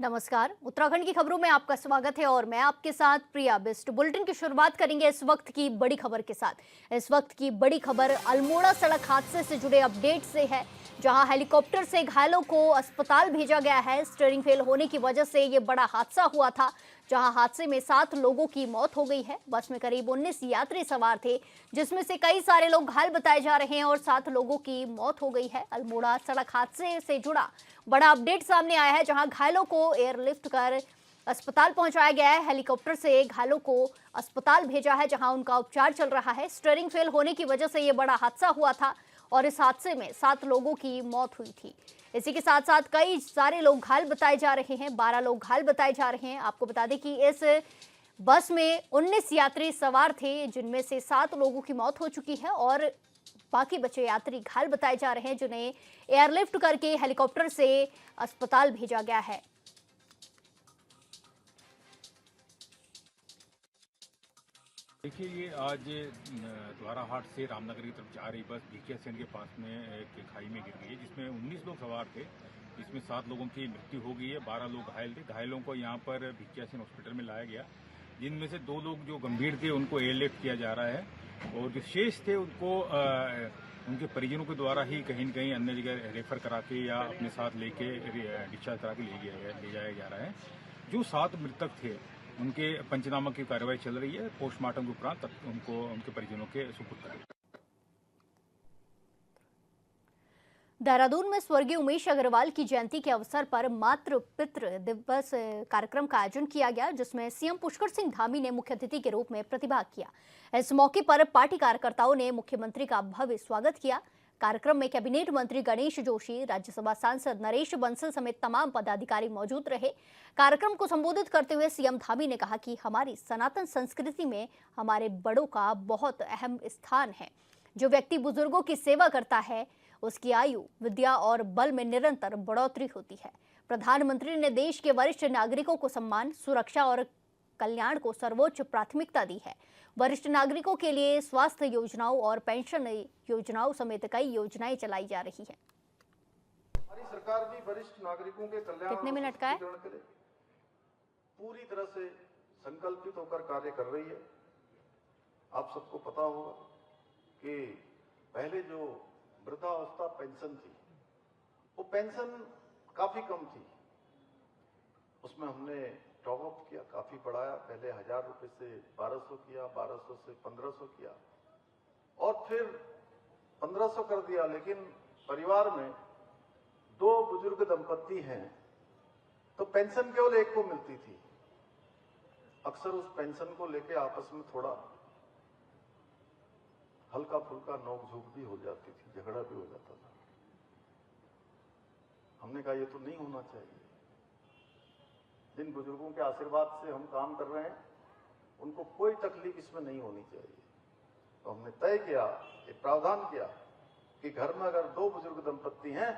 नमस्कार। उत्तराखंड की खबरों में आपका स्वागत है और मैं आपके साथ प्रिया बिस्ट। बुलेटिन की शुरुआत करेंगे इस वक्त की बड़ी खबर के साथ। इस वक्त की बड़ी खबर अल्मोड़ा सड़क हादसे से जुड़े अपडेट से है, जहां हेलीकॉप्टर से घायलों को अस्पताल भेजा गया है। स्टीयरिंग फेल होने की वजह से ये बड़ा हादसा हुआ था, जहां हादसे में 7 लोगों की मौत हो गई है। बस में करीब 19 यात्री सवार थे, जिसमें से कई सारे लोग घायल बताए जा रहे हैं और 7 लोगों की मौत हो गई है। अल्मोड़ा सड़क हादसे से जुड़ा बड़ा अपडेट सामने आया है, जहां घायलों को एयरलिफ्ट कर अस्पताल पहुंचाया गया है। हेलीकॉप्टर से घायलों को अस्पताल भेजा है, जहां उनका उपचार चल रहा है। स्टीयरिंग फेल होने की वजह से यह बड़ा हादसा हुआ था और इस हादसे में 7 लोगों की मौत हुई थी। इसी के साथ साथ कई सारे लोग घायल बताए जा रहे हैं, 12 लोग घायल बताए जा रहे हैं। आपको बता दें कि इस बस में 19 यात्री सवार थे, जिनमें से 7 लोगों की मौत हो चुकी है और बाकी बचे यात्री घायल बताए जा रहे हैं, जिन्हें एयरलिफ्ट करके हेलीकॉप्टर से अस्पताल भेजा गया है। देखिए, ये आज द्वाराहाट से रामनगर की तरफ जा रही बस भिकियासैन के पास में एक खाई में गिर गई है, जिसमें 19 लोग सवार थे। इसमें 7 लोगों की मृत्यु हो गई है, 12 लोग घायल थे। घायलों को यहाँ पर भिकियासैन हॉस्पिटल में लाया गया, जिनमें से 2 लोग जो गंभीर थे उनको एयरलिफ्ट किया जा रहा है, और जो शेष थे उनको उनके परिजनों के द्वारा ही कहीं न कहीं अन्य जगह रेफर करा के या अपने साथ लेके डिस्चार्ज करा के ले जाया जा रहा है। जो 7 मृतक थे उनके पंचनामा की कार्रवाई चल रही है। पोस्टमार्टम के उपरांत उनको उनके परिजनों के सुपुर्द करेंगे। देहरादून में स्वर्गीय उमेश अग्रवाल की जयंती के अवसर पर मातृ पितृ दिवस कार्यक्रम का आयोजन किया गया, जिसमें सीएम पुष्कर सिंह धामी ने मुख्य अतिथि के रूप में प्रतिभाग किया। इस मौके पर पार्टी कार्यकर्ताओं ने मुख्यमंत्री का भव्य स्वागत किया। कार्यक्रम में कैबिनेट मंत्री गणेश जोशी, राज्यसभा सांसद नरेश बंसल समेत तमाम पदाधिकारी मौजूद रहे। कार्यक्रम को संबोधित करते हुए सीएम धामी ने कहा कि हमारी सनातन संस्कृति में हमारे बड़ों का बहुत अहम स्थान है। जो व्यक्ति बुजुर्गों की सेवा करता है, उसकी आयु, विद्या और बल में निरंतर बढ़ोतरी होती है। प्रधानमंत्री ने देश के वरिष्ठ नागरिकों को सम्मान, सुरक्षा और कल्याण को सर्वोच्च प्राथमिकता दी है। वरिष्ठ नागरिकों के लिए स्वास्थ्य योजनाओं और पेंशन योजनाओं समेत कई योजनाएं चलाई जा रही हैं। हमारी सरकार भी वरिष्ठ नागरिकों के कल्याण कितने मिनट का है? के लिए पूरी तरह से संकल्पित होकर कार्य कर रही है। आप सबको पता होगा कि पहले जो वृद्धावस्था पेंशन थी, वो पेंशन काफी कम थी। उसमें हमने टॉप अप किया, काफी बढ़ाया। पहले 1000 रुपए से 1200 किया, 1200 से 1500 किया और फिर 1500 कर दिया। लेकिन परिवार में 2 बुजुर्ग दंपत्ति हैं तो पेंशन केवल एक को मिलती थी। अक्सर उस पेंशन को लेके आपस में थोड़ा हल्का फुल्का नोक-झोंक भी हो जाती थी, झगड़ा भी हो जाता था। हमने कहा ये तो नहीं होना चाहिए। जिन बुजुर्गों के आशीर्वाद से हम काम कर रहे हैं, उनको कोई तकलीफ इसमें नहीं होनी चाहिए। तो हमने तय किया, एक प्रावधान किया कि घर में अगर 2 बुजुर्ग दंपत्ति हैं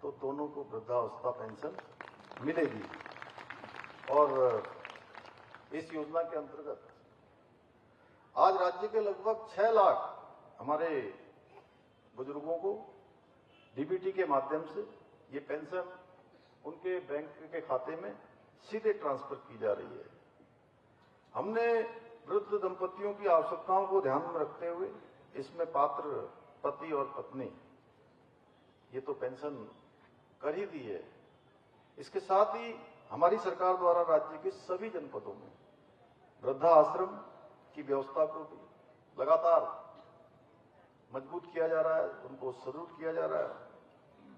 तो दोनों को वृद्धावस्था पेंशन मिलेगी। और इस योजना के अंतर्गत आज राज्य के लगभग 6 लाख हमारे बुजुर्गों को डीबीटी के माध्यम से ये पेंशन उनके बैंक के खाते में सीधे ट्रांसफर की जा रही है। हमने वृद्ध दंपतियों की आवश्यकताओं को ध्यान में रखते हुए इसमें पात्र पति और पत्नी ये तो पेंशन कर ही दी है। इसके साथ ही हमारी सरकार द्वारा राज्य के सभी जनपदों में वृद्धा आश्रम की व्यवस्था को भी लगातार मजबूत किया जा रहा है, उनको सुदृढ़ किया जा रहा है।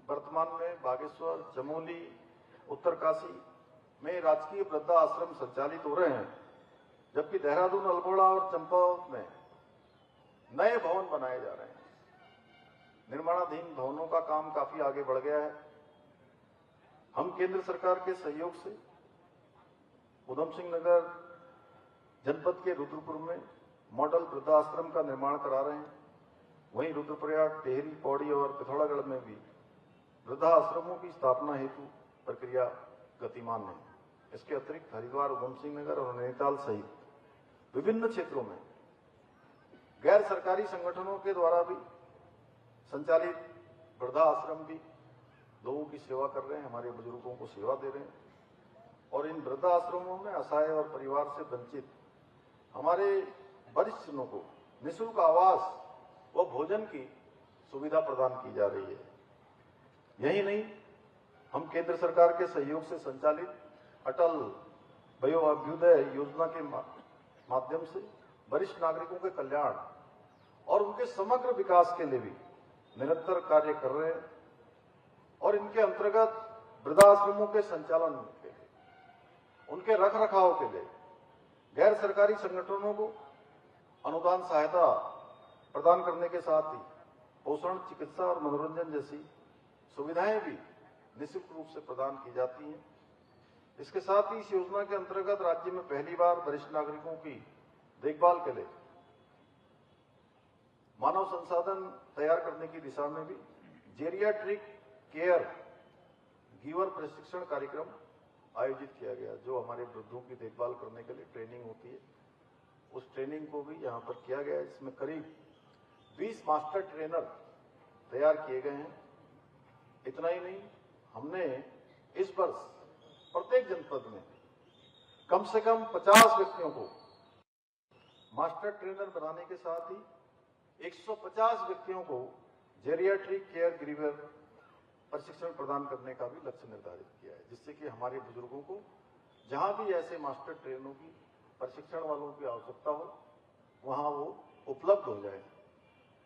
वर्तमान में बागेश्वर, चमोली, उत्तरकाशी में राजकीय वृद्धा आश्रम संचालित हो रहे हैं, जबकि देहरादून, अल्मोड़ा और चंपावत में नए भवन बनाए जा रहे हैं। निर्माणाधीन भवनों का काम काफी आगे बढ़ गया है। हम केंद्र सरकार के सहयोग से उधम सिंह नगर जनपद के रुद्रपुर में मॉडल वृद्धाश्रम का निर्माण करा रहे हैं। वहीं रुद्रप्रयाग, टेहरी, पौड़ी और पिथौरागढ़ में भी वृद्धाश्रमों की स्थापना हेतु प्रक्रिया गतिमान है। इसके अतिरिक्त हरिद्वार, उधम सिंह नगर और नैनीताल सहित विभिन्न क्षेत्रों में गैर सरकारी संगठनों के द्वारा भी संचालित वृद्धाश्रम भी लोगों की सेवा कर रहे हैं, हमारे बुजुर्गों को सेवा दे रहे हैं। और इन वृद्धाश्रमों में असहाय और परिवार से वंचित हमारे वरिष्ठ जनों को निःशुल्क आवास व भोजन की सुविधा प्रदान की जा रही है। यही नहीं, हम केंद्र सरकार के सहयोग से संचालित अटल वयोअभ्युदय योजना के माध्यम से वरिष्ठ नागरिकों के कल्याण और उनके समग्र विकास के लिए भी निरंतर कार्य कर रहे हैं और इनके अंतर्गत वृद्धाश्रमों के संचालन के लिए, उनके रख रखाव के लिए गैर सरकारी संगठनों को अनुदान सहायता प्रदान करने के साथ ही पोषण, चिकित्सा और मनोरंजन जैसी सुविधाएं भी निःशुल्क रूप से प्रदान की जाती हैं। इसके साथ ही इस योजना के अंतर्गत राज्य में पहली बार वरिष्ठ नागरिकों की देखभाल के लिए मानव संसाधन तैयार करने की दिशा में भी जेरियाट्रिक केयर गिवर प्रशिक्षण कार्यक्रम आयोजित किया गया, जो हमारे वृद्धों की देखभाल करने के लिए ट्रेनिंग होती है। उस ट्रेनिंग को भी यहाँ पर किया गया है। इसमें करीब 20 मास्टर ट्रेनर तैयार किए गए हैं। इतना ही नहीं, हमने इस वर्ष प्रत्येक जनपद में कम से कम 50 व्यक्तियों को मास्टर ट्रेनर बनाने के साथ ही 150 व्यक्तियों को जेरियाट्रिक केयर गिवर प्रशिक्षण प्रदान करने का भी लक्ष्य निर्धारित किया है, जिससे कि हमारे बुजुर्गों को जहां भी ऐसे मास्टर ट्रेनरों की प्रशिक्षण वालों की आवश्यकता हो वहां वो उपलब्ध हो जाए।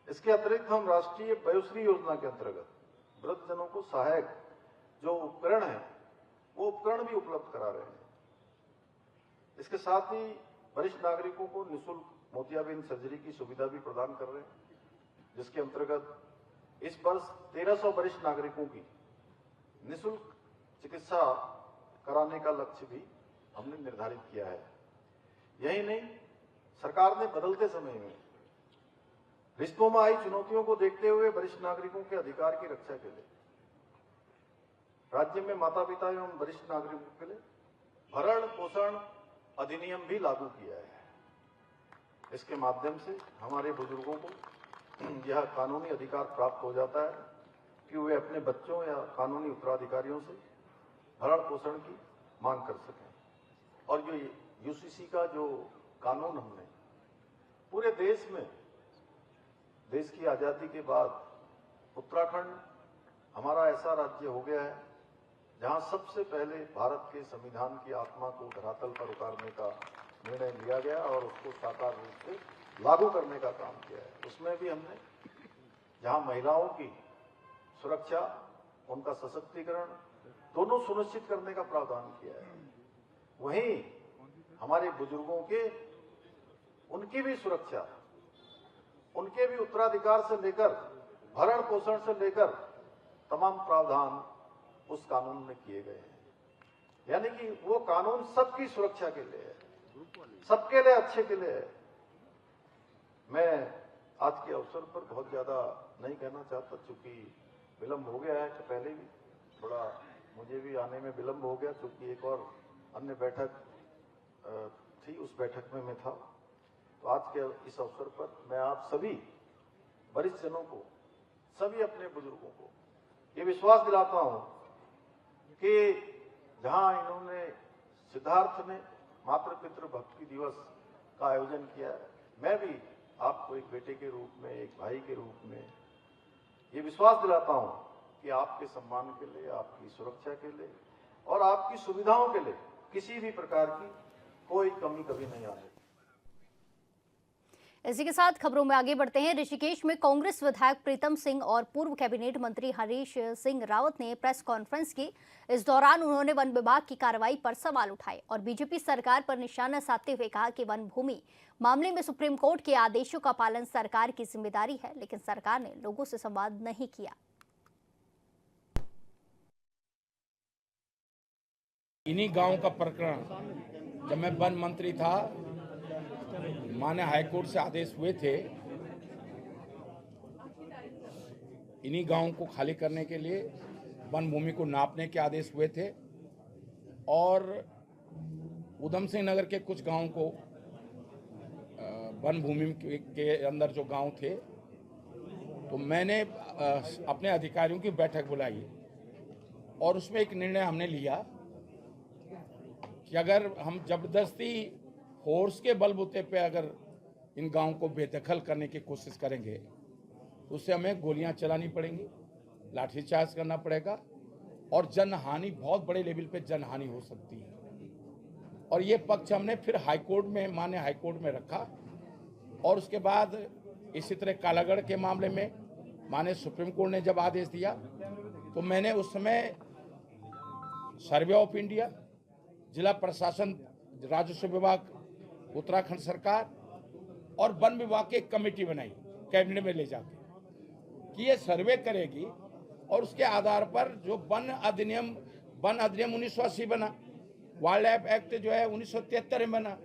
इसके अतिरिक्त हम राष्ट्रीय वयोश्री योजना के अंतर्गत वृद्धजनों को सहायक जो उपकरण है वो उपकरण भी उपलब्ध करा रहे हैं। इसके साथ ही वरिष्ठ नागरिकों को निःशुल्क मोतियाबिंद सर्जरी की सुविधा भी प्रदान कर रहे हैं, जिसके अंतर्गत इस वर्ष 1300 वरिष्ठ नागरिकों की निःशुल्क चिकित्सा कराने का लक्ष्य भी हमने निर्धारित किया है। यही नहीं, सरकार ने बदलते समय में रिश्तों में आई चुनौतियों को देखते हुए वरिष्ठ नागरिकों के अधिकार की रक्षा के लिए राज्य में माता पिता एवं वरिष्ठ नागरिकों के लिए भरण पोषण अधिनियम भी लागू किया है। इसके माध्यम से हमारे बुजुर्गों को यह कानूनी अधिकार प्राप्त हो जाता है कि वे अपने बच्चों या कानूनी उत्तराधिकारियों से भरण पोषण की मांग कर सकें। और जो यूसीसी का जो कानून हमने पूरे देश में, देश की आजादी के बाद उत्तराखंड हमारा ऐसा राज्य हो गया है जहां सबसे पहले भारत के संविधान की आत्मा को धरातल पर उतारने का निर्णय लिया गया और उसको साकार रूप से लागू करने का काम किया है। उसमें भी हमने जहां महिलाओं की सुरक्षा, उनका सशक्तिकरण दोनों सुनिश्चित करने का प्रावधान किया है, वहीं हमारे बुजुर्गों के उनकी भी सुरक्षा, उनके भी उत्तराधिकार से लेकर भरण पोषण से लेकर तमाम प्रावधान उस कानून में किए गए हैं। यानी कि वो कानून सबकी सुरक्षा के लिए है, सबके लिए अच्छे के लिए है। मैं आज के अवसर पर बहुत ज्यादा नहीं कहना चाहता, चूंकि विलंब हो गया है। तो पहले भी थोड़ा मुझे भी आने में विलंब हो गया, क्योंकि एक और अन्य बैठक थी, उस बैठक में मैं था। तो आज के इस अवसर पर मैं आप सभी वरिष्ठ जनों को, सभी अपने बुजुर्गों को ये विश्वास दिलाता हूं कि जहां इन्होंने सिद्धार्थ में मातृ पितृ भक्ति दिवस का आयोजन किया है, मैं भी आपको एक बेटे के रूप में, एक भाई के रूप में ये विश्वास दिलाता हूं कि आपके सम्मान के लिए, आपकी सुरक्षा के लिए और आपकी सुविधाओं के लिए किसी भी प्रकार की कोई कमी कभी नहीं आने। इसी के साथ खबरों में आगे बढ़ते हैं। ऋषिकेश में कांग्रेस विधायक प्रीतम सिंह और पूर्व कैबिनेट मंत्री हरीश सिंह रावत ने प्रेस कॉन्फ्रेंस की। इस दौरान उन्होंने वन विभाग की कार्रवाई पर सवाल उठाए और बीजेपी सरकार पर निशाना साधते हुए कहा कि वन भूमि मामले में सुप्रीम कोर्ट के आदेशों का पालन सरकार की जिम्मेदारी है, लेकिन सरकार ने लोगों से संवाद नहीं किया। इन्हीं गांव का प्रकरण, जब मैं वन मंत्री था, माननीय हाईकोर्ट से आदेश हुए थे इन्हीं गांवों को खाली करने के लिए, वन भूमि को नापने के आदेश हुए थे और उधम सिंह नगर के कुछ गांवों को वन भूमि के अंदर जो गांव थे, तो मैंने अपने अधिकारियों की बैठक बुलाई और उसमें एक निर्णय हमने लिया कि अगर हम जबरदस्ती फोर्स के बलबूते पे अगर इन गांव को बेदखल करने की कोशिश करेंगे तो उससे हमें गोलियां चलानी पड़ेंगी, लाठीचार्ज करना पड़ेगा और जनहानि, बहुत बड़े लेवल पे जनहानि हो सकती है। और ये पक्ष हमने फिर हाईकोर्ट में, माननीय हाईकोर्ट में रखा और उसके बाद इसी तरह कालागढ़ के मामले में माननीय सुप्रीम कोर्ट ने जब आदेश दिया तो मैंने उस समय सर्वे ऑफ इंडिया, जिला प्रशासन, राजस्व विभाग, उत्तराखंड सरकार और वन विभाग की एक कमेटी बनाई कैबिनेट में ले जाके कि ये सर्वे करेगी और उसके आधार पर जो वन अधिनियम 1980 बना, वाइल्ड लाइफ एक्ट जो है 1973 में बना,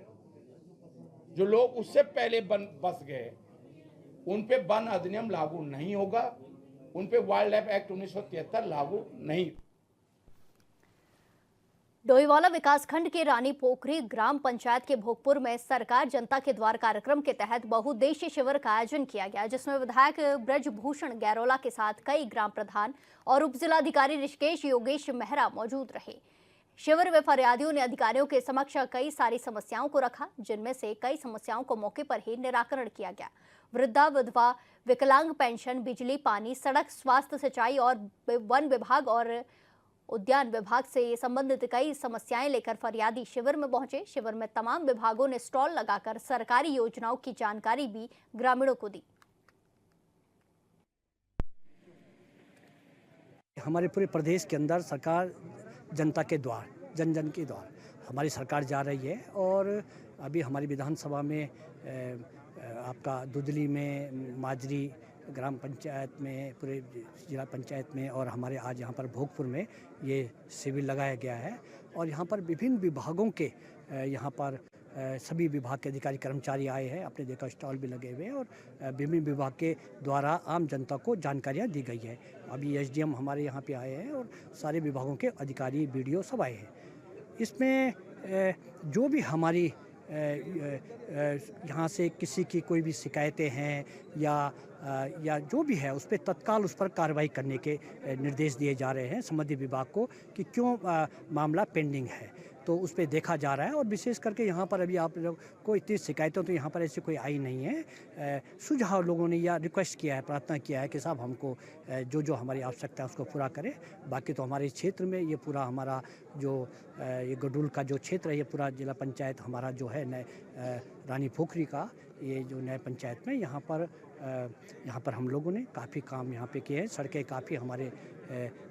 जो लोग उससे पहले बस गए उन पे वन अधिनियम लागू नहीं होगा, उन पे वाइल्ड लाइफ एक्ट 1973 लागू नहीं। डोईवाला विकासखंड के रानी पोखरी ग्राम पंचायत के भोगपुर में सरकार जनता के द्वार कार्यक्रम के तहत बहुउद्देशीय शिविर का आयोजन किया गया, जिसमें विधायक ब्रजभूषण गैरोला के साथ कई ग्राम प्रधान और उप जिलाधिकारी ऋषिकेश योगेश मेहरा मौजूद रहे। शिविर में फरियादियों ने अधिकारियों के समक्ष कई सारी समस्याओं को रखा, जिनमें से कई समस्याओं को मौके पर ही निराकरण किया गया। वृद्धा, विधवा, विकलांग पेंशन, बिजली, पानी, सड़क, स्वास्थ्य, सिंचाई और वन विभाग और उद्यान विभाग से संबंधित कई समस्याएं लेकर फरियादी शिविर में पहुंचे। शिविर में तमाम विभागों ने स्टॉल लगाकर सरकारी योजनाओं की जानकारी भी ग्रामीणों को दी। हमारे पूरे प्रदेश के अंदर सरकार जनता के द्वार, जन जन के द्वार हमारी सरकार जा रही है और अभी हमारी विधानसभा में आपका दुदली में, माजरी ग्राम पंचायत में, पूरे जिला पंचायत में और हमारे आज यहाँ पर भोगपुर में ये शिविर लगाया गया है। और यहाँ पर विभिन्न विभागों के यहाँ पर सभी विभाग के अधिकारी कर्मचारी आए हैं, आपने देखा स्टॉल भी लगे हुए हैं और विभिन्न विभाग के द्वारा आम जनता को जानकारियाँ दी गई है। अभी एसडीएम हमारे यहाँ पे आए हैं और सारे विभागों के अधिकारी, बीडीओ सब आए हैं। इसमें जो भी हमारी यहाँ से किसी की कोई भी शिकायतें हैं या जो भी है उस पर तत्काल उस पर कार्रवाई करने के निर्देश दिए जा रहे हैं संबंधित विभाग को कि क्यों मामला पेंडिंग है, तो उस पर देखा जा रहा है। और विशेष करके यहाँ पर अभी आप लोग को इतनी शिकायतों तो यहाँ पर ऐसी कोई आई नहीं है। सुझाव लोगों ने या रिक्वेस्ट किया है, प्रार्थना किया है कि साहब हमको जो हमारी आवश्यकता है उसको पूरा करें। बाकी तो हमारे क्षेत्र में ये पूरा हमारा जो ये गडुल का जो क्षेत्र है, ये पूरा जिला पंचायत हमारा जो है नए रानी पोखरी का ये जो नए पंचायत में यहाँ पर हम लोगों ने काफ़ी काम यहाँ पे किए हैं। सड़कें काफ़ी हमारे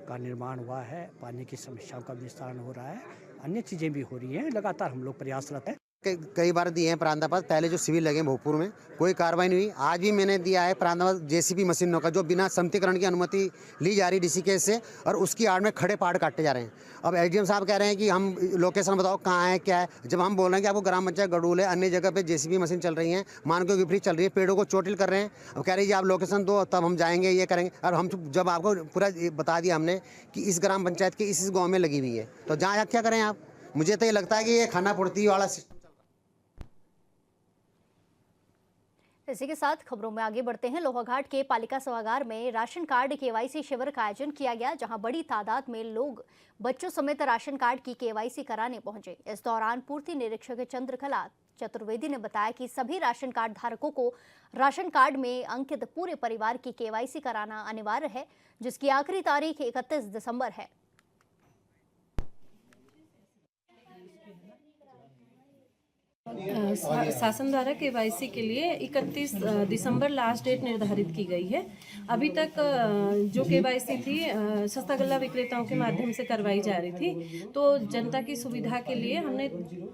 का निर्माण हुआ है, पानी की समस्याओं का निस्तारण हो रहा है, अन्य चीज़ें भी हो रही हैं। लगातार हम लोग प्रयासरत हैं। कई बार दिए हैं प्रांतापात, पहले जो शिविर लगे भोजपुर में कोई कार्रवाई नहीं हुई। आज भी मैंने दिया है प्रांतापात जेसीबी मशीनों का, जो बिना सम्मतिकरण की अनुमति ली जा रही ऋषिकेश से और उसकी आड़ में खड़े पहाड़ काटे जा रहे हैं। अब एसडीएम साहब कह रहे हैं कि हम लोकेशन बताओ कहाँ है क्या है, जब हम बोल रहे हैं कि आपको ग्राम पंचायत गडूल है, अन्य जगह पे जेसीबी मशीन चल रही है, मानकों की विपरीत चल रही है, पेड़ों को चोटिल कर रहे हैं। अब कह रही है आप लोकेशन दो तब हम जाएंगे, ये करेंगे। और हम जब आपको पूरा बता दिया हमने कि इस ग्राम पंचायत के इस गाँव में लगी हुई है, तो जहाँ क्या करें आप। मुझे तो ये लगता है कि ये खाना पूर्ति वाला सिस्टम। इसी के साथ खबरों में आगे बढ़ते हैं। लोहाघाट के पालिका सभागार में राशन कार्ड केवाईसी शिविर का आयोजन किया गया, जहां बड़ी तादाद में लोग बच्चों समेत राशन कार्ड की केवाईसी कराने पहुंचे। इस दौरान पूर्ति निरीक्षक चंद्रकला चतुर्वेदी ने बताया कि सभी राशन कार्ड धारकों को राशन कार्ड में अंकित पूरे परिवार की केवाईसी कराना अनिवार्य है, जिसकी आखिरी तारीख 31 दिसंबर है। शासन द्वारा केवाईसी के लिए 31 दिसंबर लास्ट डेट निर्धारित की गई है। अभी तक जो केवाईसी थी सस्ता गल्ला विक्रेताओं के माध्यम से करवाई जा रही थी, तो जनता की सुविधा के लिए हमने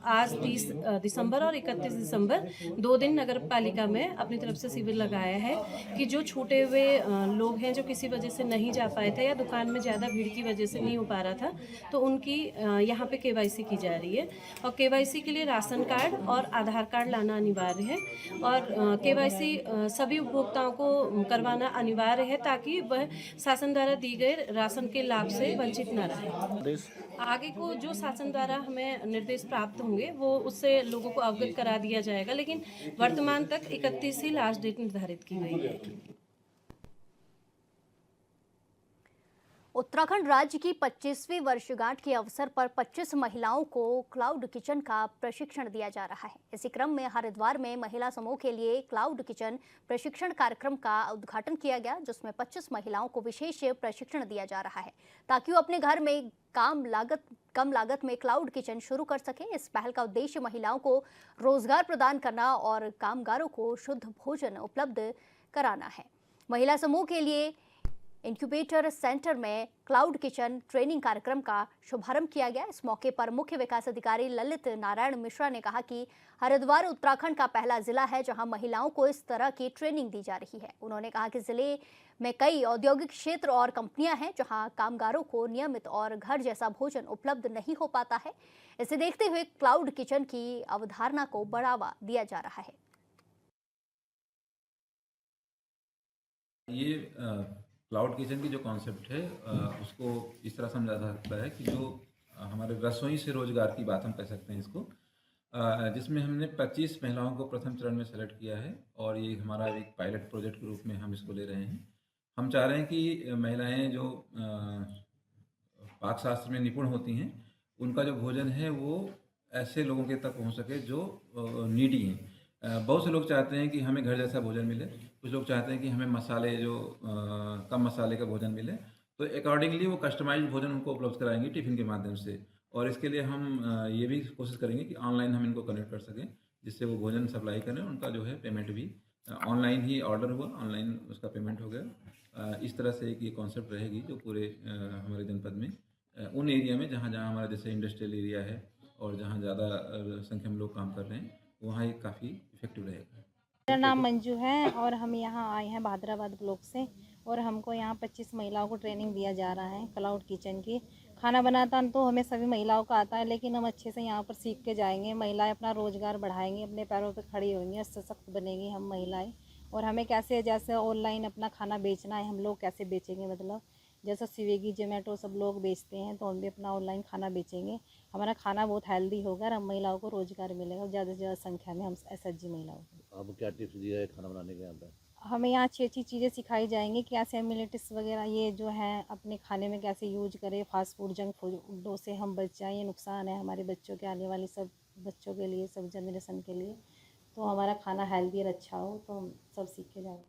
आज 30 दिसंबर और 31 दिसंबर 2 दिन नगर पालिका में अपनी तरफ से शिविर लगाया है कि जो छूटे हुए लोग हैं, जो किसी वजह से नहीं जा पाए थे या दुकान में ज़्यादा भीड़ की वजह से नहीं हो पा रहा था, तो उनकी यहाँ पे केवाईसी की जा रही है। और केवाईसी के लिए राशन कार्ड और आधार कार्ड लाना अनिवार्य है और केवाईसी सभी उपभोक्ताओं को करवाना अनिवार्य है, ताकि वह शासन द्वारा दी गए राशन के लाभ से वंचित न रहे। आगे को जो शासन द्वारा हमें निर्देश प्राप्त होंगे वो उससे लोगों को अवगत करा दिया जाएगा, लेकिन वर्तमान तक 31 ही लास्ट डेट निर्धारित की गई है। उत्तराखंड राज्य की 25वीं वर्षगांठ के अवसर पर 25 महिलाओं को क्लाउड किचन का प्रशिक्षण दिया जा रहा है। इसी क्रम में हरिद्वार में महिला समूह के लिए क्लाउड किचन प्रशिक्षण कार्यक्रम का उद्घाटन किया गया, जिसमें 25 महिलाओं को विशेष प्रशिक्षण दिया जा रहा है ताकि वो अपने घर में कम लागत में क्लाउड किचन शुरू कर सके। इस पहल का उद्देश्य महिलाओं को रोजगार प्रदान करना और कामगारों को शुद्ध भोजन उपलब्ध कराना है। महिला समूह के लिए इंक्यूबेटर सेंटर में क्लाउड किचन ट्रेनिंग कार्यक्रम का शुभारंभ किया गया। इस मौके पर मुख्य विकास अधिकारी ललित नारायण मिश्रा ने कहा कि हरिद्वार उत्तराखंड का पहला जिला है जहां महिलाओं को इस तरह की ट्रेनिंग दी जा रही है। उन्होंने कहा कि जिले में कई औद्योगिक क्षेत्र और कंपनियां हैं जहां कामगारों को नियमित और घर जैसा भोजन उपलब्ध नहीं हो पाता है। इसे देखते हुए क्लाउड किचन की अवधारणा को बढ़ावा दिया जा रहा है। ये क्लाउड किचन की जो कॉन्सेप्ट है उसको इस तरह समझा जा सकता है कि जो हमारे रसोई से रोजगार की बात हम कह सकते हैं इसको, जिसमें हमने 25 महिलाओं को प्रथम चरण में सेलेक्ट किया है और ये हमारा एक पायलट प्रोजेक्ट के रूप में हम इसको ले रहे हैं। हम चाह रहे हैं कि महिलाएं जो पाक शास्त्र में निपुण होती हैं, उनका जो भोजन है वो ऐसे लोगों के तक पहुंच सके जो नीडी हैं। बहुत से लोग चाहते हैं कि हमें घर जैसा भोजन मिले, कुछ लोग चाहते हैं कि हमें मसाले जो कम मसाले का भोजन मिले, तो अकॉर्डिंगली वो कस्टमाइज्ड भोजन उनको उपलब्ध कराएंगे टिफ़िन के माध्यम से। और इसके लिए हम ये भी कोशिश करेंगे कि ऑनलाइन हम इनको कनेक्ट कर सकें, जिससे वो भोजन सप्लाई करें। उनका जो है पेमेंट भी ऑनलाइन ही ऑर्डर हुआ, ऑनलाइन उसका पेमेंट हो गया। इस तरह से एक ये कॉन्सेप्ट रहेगी जो पूरे हमारे जनपद में उन एरिया में जहाँ हमारा जैसे इंडस्ट्रियल एरिया है और जहाँ ज़्यादा संख्या में लोग काम कर रहे हैं, वहाँ ये काफ़ी इफेक्टिव रहेगा। मेरा नाम मंजू है और हम यहाँ आए हैं भादराबाद ब्लॉक से और हमको यहाँ 25 महिलाओं को ट्रेनिंग दिया जा रहा है क्लाउड किचन की। खाना बनाता तो हमें सभी महिलाओं का आता है, लेकिन हम अच्छे से यहाँ पर सीख के जाएंगे। महिलाएं अपना रोजगार बढ़ाएंगी, अपने पैरों पर खड़ी होंगी, सशक्त बनेंगी हम महिलाएं। और हमें कैसे जैसे ऑनलाइन अपना खाना बेचना है, हम लोग कैसे बेचेंगे, मतलब जैसा स्विगी जोमेटो सब लोग बेचते हैं तो हम भी अपना ऑनलाइन खाना बेचेंगे। हमारा खाना बहुत हेल्दी होगा और हम महिलाओं को रोजगार मिलेगा, ज़्यादा से ज़्यादा संख्या में हम SHG महिलाओं को। अब क्या टिप्स दिया है खाना बनाने के यहाँ पर? हमें यहाँ अच्छी अच्छी चीज़ें सिखाई जाएंगी, कैसे एम्यूनिटीज वगैरह ये जो है अपने खाने में कैसे यूज करें। फास्ट फूड जंक फूडों से हम बच जाएँ, ये नुकसान है हमारे बच्चों के, आने वाली सब बच्चों के लिए, सब जनरेशन के लिए। तो हमारा खाना हेल्दी और अच्छा हो तो हम सब सीख के जाएँ।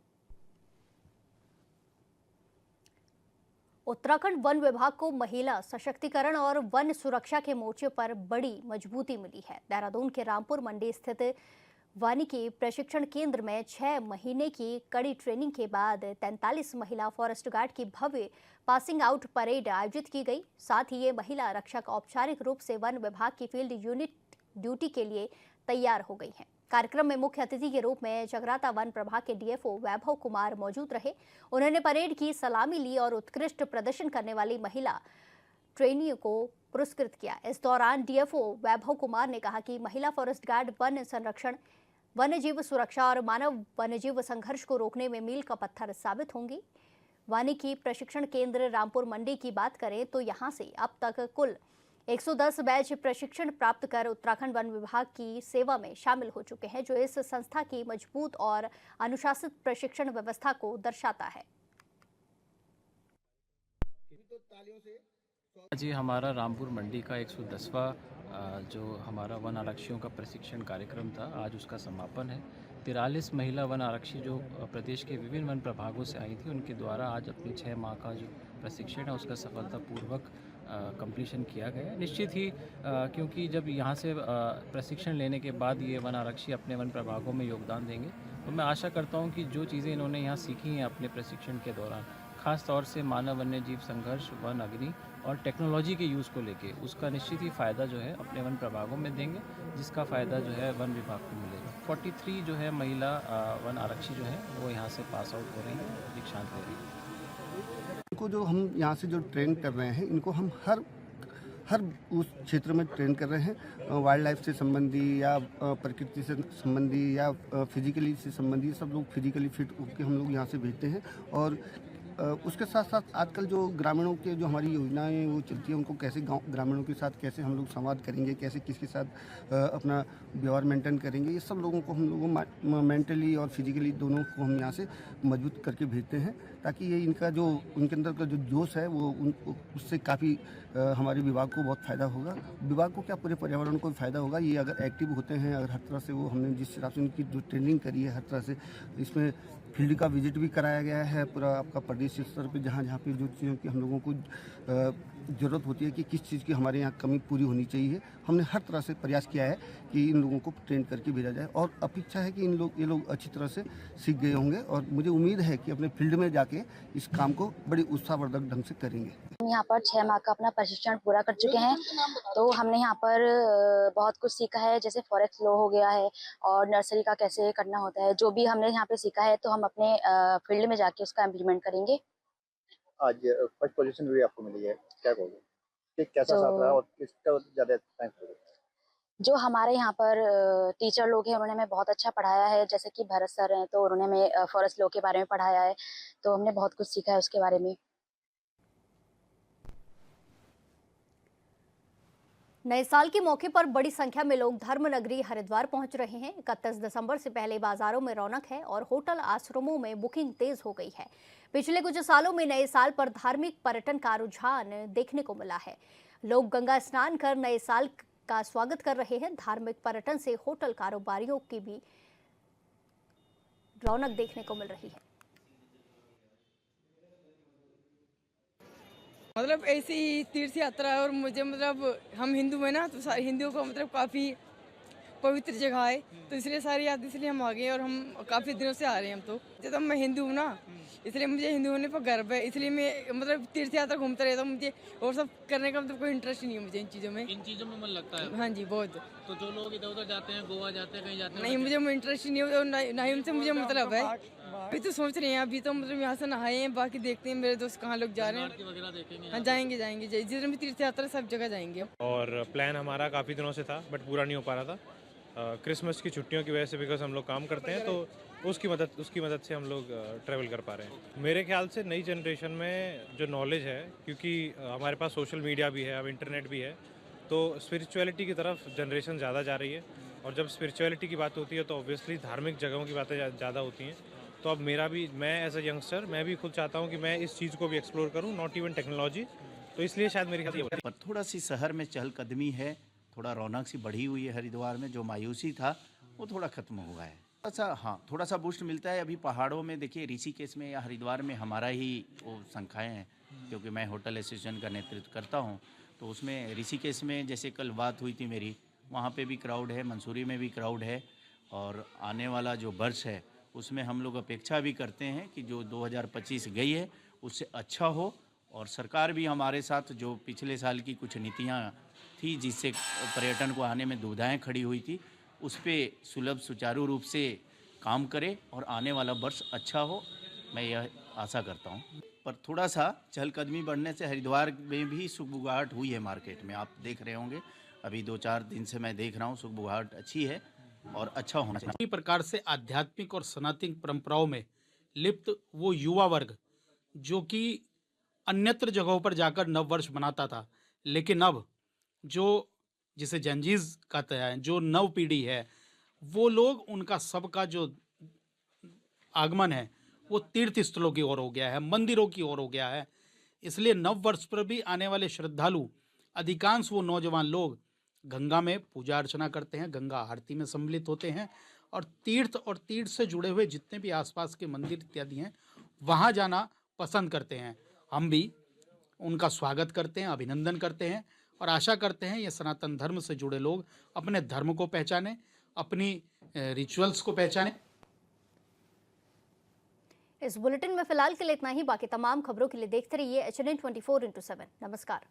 उत्तराखंड वन विभाग को महिला सशक्तिकरण और वन सुरक्षा के मोर्चे पर बड़ी मजबूती मिली है। देहरादून के रामपुर मंडी स्थित वानिकी प्रशिक्षण केंद्र में 6 महीने की कड़ी ट्रेनिंग के बाद 43 महिला फॉरेस्ट गार्ड की भव्य पासिंग आउट परेड आयोजित की गई। साथ ही ये महिला रक्षक औपचारिक रूप से वन विभाग की फील्ड यूनिट ड्यूटी के लिए तैयार हो गई हैं। कार्यक्रम में मुख्य अतिथि के रूप में जगराता वन प्रभाग के DFO वैभव कुमार मौजूद रहे। उन्होंने परेड की सलामी ली और उत्कृष्ट प्रदर्शन करने वाली महिला ट्रेनियों को पुरस्कृत किया। इस दौरान DFO वैभव कुमार ने कहा कि महिला फॉरेस्ट गार्ड वन संरक्षण, वन्यजीव सुरक्षा और मानव वन्यजीव संघर्ष को रोकने में मील का पत्थर साबित होंगी। वानिकी प्रशिक्षण केंद्र रामपुर मंडी की बात करें तो यहाँ से अब तक कुल 110 बैच प्रशिक्षण प्राप्त कर उत्तराखंड वन विभाग की सेवा में शामिल हो चुके हैं, जो इस संस्था की मजबूत और अनुशासित प्रशिक्षण व्यवस्था को दर्शाता है। जी, हमारा रामपुर मंडी का 110वां जो हमारा वन आरक्षियों का प्रशिक्षण कार्यक्रम था, आज उसका समापन है। 43 महिला वन आरक्षी जो प्रदेश के विभिन्न वन प्रभागों से आई थी, उनके द्वारा आज अपनी 6 माह का जो प्रशिक्षण है उसका सफलतापूर्वक कंप्लीशन किया गया। निश्चित ही क्योंकि जब यहाँ से प्रशिक्षण लेने के बाद ये वन आरक्षी अपने वन प्रभागों में योगदान देंगे, तो मैं आशा करता हूँ कि जो चीज़ें इन्होंने यहाँ सीखी हैं अपने प्रशिक्षण के दौरान, खास तौर से मानव वन्य जीव संघर्ष, वन अग्नि और टेक्नोलॉजी के यूज़ को लेके, उसका निश्चित ही फ़ायदा जो है अपने वन प्रभागों में देंगे, जिसका फ़ायदा जो है वन विभाग को मिलेगा। 43 जो है महिला वन आरक्षी जो है वो यहाँ से पास आउट हो रही है, दीक्षांत हो रही है। इनको जो हम यहाँ से जो ट्रेन कर रहे हैं, इनको हम हर उस क्षेत्र में ट्रेन कर रहे हैं। वाइल्ड लाइफ से संबंधी या प्रकृति से संबंधी या फिजिकली से संबंधी, सब लोग फिजिकली फिट होकर हम लोग यहाँ से भेजते हैं। और उसके साथ साथ आजकल जो ग्रामीणों के जो हमारी योजनाएं वो चलती हैं, उनको कैसे गाँव ग्रामीणों के साथ कैसे हम लोग संवाद करेंगे, कैसे किसके साथ अपना व्यवहार मेंटेन करेंगे, ये सब लोगों को हम लोगों मेंटली और फिजिकली दोनों को हम यहाँ से मजबूत करके भेजते हैं, ताकि ये इनका जो उनके अंदर का जो जोश है वो उससे काफ़ी हमारे विभाग को बहुत फ़ायदा होगा। विभाग को क्या, पूरे पर्यावरण को फ़ायदा होगा। ये अगर एक्टिव होते हैं, अगर हर तरह से वो हमने जिस हिसाब से उनकी जो ट्रेनिंग करी है हर तरह से, इसमें फील्ड का विजिट भी कराया गया है पूरा आपका प्रदेश स्तर पे, जहाँ जहाँ पे जो चीज़ों की हम लोगों को ज़रूरत होती है कि किस चीज़ की हमारे यहाँ कमी पूरी होनी चाहिए, हमने हर तरह से प्रयास किया है कि इन लोगों को ट्रेन करके भेजा जाए। और अपेक्षा है कि ये लोग अच्छी तरह से सीख गए होंगे और मुझे उम्मीद है कि अपने फील्ड में जाके इस काम को बड़ी उत्साहवर्धक ढंग से करेंगे। हम यहाँ पर 6 माह का अपना प्रशिक्षण पूरा कर चुके हैं, तो हमने यहाँ पर बहुत कुछ सीखा है, जैसे फॉरेक्स लॉ हो गया है और नर्सरी का कैसे करना होता है। जो भी हमने यहाँ पे सीखा है तो हम अपने फील्ड में जाके उसका इम्प्लीमेंट करेंगे। आज फर्स्ट पोजीशन भी आपको मिली है, क्या कहोगे कि कैसा साथ रहा और किसका ज़्यादा थैंक्स करोगे? जो हमारे यहाँ पर टीचर लोग हैं उन्होंने हमें बहुत अच्छा पढ़ाया है, जैसे कि भरत सर हैं तो उन्होंने हमें फॉरेस्ट लॉ के बारे में पढ़ाया है, तो हमने बहुत कुछ सीखा है उसके बारे में। नए साल के मौके पर बड़ी संख्या में लोग धर्म नगरी हरिद्वार पहुंच रहे हैं। 31 दिसंबर से पहले बाजारों में रौनक है और होटल आश्रमों में बुकिंग तेज हो गई है। पिछले कुछ सालों में नए साल पर धार्मिक पर्यटन का रुझान देखने को मिला है। लोग गंगा स्नान कर नए साल का स्वागत कर रहे हैं। धार्मिक पर्यटन से होटल कारोबारियों की भी रौनक देखने को मिल रही है। मतलब ऐसी तीर्थ यात्रा है और मुझे मतलब हम हिंदू हैं ना, तो सारे हिंदुओं को मतलब काफ़ी पवित्र जगह है, तो इसलिए सारी याद इसलिए हम आ गए और हम काफ़ी दिनों से आ रहे हैं। हम तो जब मैं हिंदू हूँ ना, इसलिए मुझे हिंदू होने पर गर्व है, इसलिए मैं मतलब तीर्थ यात्रा घूमता रहता हूँ। मुझे और सब करने का मतलब कोई इंटरेस्ट नहीं है मुझे इन चीज़ों में। इन चीज़ों में मन लगता है? हाँ जी, बहुत। तो जो लोग इधर उधर जाते हैं, गोवा जाते हैं, कहीं जाते हैं, नहीं, मुझे इंटरेस्ट ही नहीं है, ना ही उनसे मुझे मतलब है। अभी तो सोच रहे हैं, अभी तो मतलब यहाँ से नहाए हैं, बाकी देखते हैं मेरे दोस्त कहाँ लोग जा रहे हैं। वगैरह देखेंगे? हाँ, जाएंगे जिधर भी तीर्थ यात्रा सब जगह जाएंगे। और प्लान हमारा काफ़ी दिनों से था बट पूरा नहीं हो पा रहा था। क्रिसमस की छुट्टियों की वजह से, बिकॉज हम लोग काम करते हैं, तो उसकी मदद से हम लोग ट्रैवल कर पा रहे हैं। मेरे ख्याल से नई जनरेशन में जो नॉलेज है, क्योंकि हमारे पास सोशल मीडिया भी है, अब इंटरनेट भी है, तो स्पिरिचुअलिटी की तरफ जनरेशन ज़्यादा जा रही है। और जब स्पिरिचुअलिटी की बात होती है तो ऑब्वियसली धार्मिक जगहों की बातें ज़्यादा होती हैं। तो अब मैं एज अ यंगस्टर मैं भी खुद चाहता हूँ कि मैं इस चीज़ को भी एक्सप्लोर करूँ, नॉट इवन टेक्नोलॉजी। तो इसलिए शायद मेरे ख्याल से पर थोड़ा सी शहर में चहलकदमी है, थोड़ा रौनक सी बढ़ी हुई है हरिद्वार में। जो मायूसी था वो थोड़ा खत्म हुआ है। अच्छा, हाँ, थोड़ा सा बूस्ट मिलता है। अभी पहाड़ों में देखिए, ऋषिकेश में या हरिद्वार में हमारा ही वो संख्याएँ हैं, क्योंकि मैं होटल एसोसिएशन का नेतृत्व करता हूँ। तो उसमें ऋषिकेश में जैसे कल बात हुई थी मेरी, वहाँ पे भी क्राउड है, मंसूरी में भी क्राउड है। और आने वाला जो वर्ष है उसमें हम लोग अपेक्षा भी करते हैं कि जो 2025 गई है उससे अच्छा हो। और सरकार भी हमारे साथ, जो पिछले साल की कुछ नीतियाँ थी जिससे पर्यटन को आने में दुविधाएं खड़ी हुई थी, उस पर सुलभ सुचारू रूप से काम करे और आने वाला वर्ष अच्छा हो, मैं यह आशा करता हूँ। पर थोड़ा सा चहलकदमी बढ़ने से हरिद्वार में भी सुगबुगाहट हुई है मार्केट में। आप देख रहे होंगे, अभी 2-4 दिन से मैं देख रहा हूँ, सुगबुगाहट अच्छी है और अच्छा होना चाहिए। इसी प्रकार से आध्यात्मिक और सनातन परंपराओं में लिप्त वो युवा वर्ग जो कि अन्यत्र जगहों पर जाकर नववर्ष मनाता था, लेकिन अब जो जिसे जेनजीज कहते हैं, जो नव पीढ़ी है, वो लोग, उनका सबका जो आगमन है वो तीर्थ स्थलों की ओर हो गया है, मंदिरों की ओर हो गया है। इसलिए नव वर्ष पर भी आने वाले श्रद्धालु, अधिकांश वो नौजवान लोग गंगा में पूजा अर्चना करते हैं, गंगा आरती में सम्मिलित होते हैं और तीर्थ से जुड़े हुए जितने भी आसपास के मंदिर इत्यादि हैं वहाँ जाना पसंद करते हैं। हम भी उनका स्वागत करते हैं, अभिनंदन करते हैं और आशा करते हैं ये सनातन धर्म से जुड़े लोग अपने धर्म को पहचानें, अपनी रिचुअल्स को पहचानें। इस बुलेटिन में फिलहाल के लिए इतना ही। बाकी तमाम खबरों के लिए देखते रहिए HNN 24/7। नमस्कार।